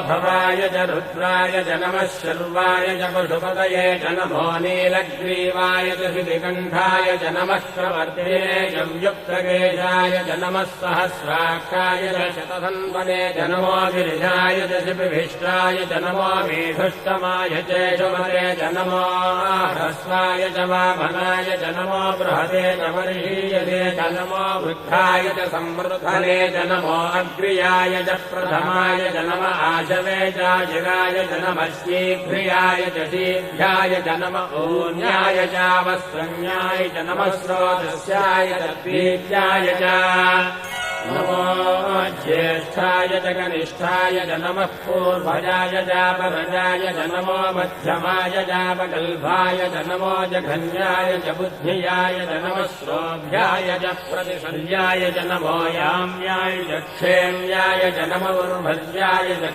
भवाय च रुद्राय च नमः शर्वाय च पशुपतये च नमो नीलग्रीवाय च श्रीकण्ठाय च नमः प्रवर्तये च युक्तकेशाय च नमः सहस्राक्षाय च शतधन्वने च नमो गिरिजाय च शिपिभिष्टाय च नमो मेधुष्टमाय च शुभरे च नमो ह्रस्वाय च वामनाय च नमो बृहते च वर्षीयते च नमो वृद्धाय च संवृद्धने च नमो अग्र्याय च प्रथमाय च नम आशवे च जिराय च नमः शीघ्रियाय च शीघ्राय च नम ऊन्याय च वस्त्रन्याय च नमः स्रोतस्याय च द्वीत्याय च नमो ज्येष्ठाय च कनिष्ठाय च नमः पूर्वजाय च परजाय च नमो मध्यमाय च वकल्भाय च नमो जघन्याय च बुद्धियाय च नमः श्रोभ्याय च प्रतिशल्याय च नमो याम्याय च क्षेम्याय च नमो उर्भज्याय च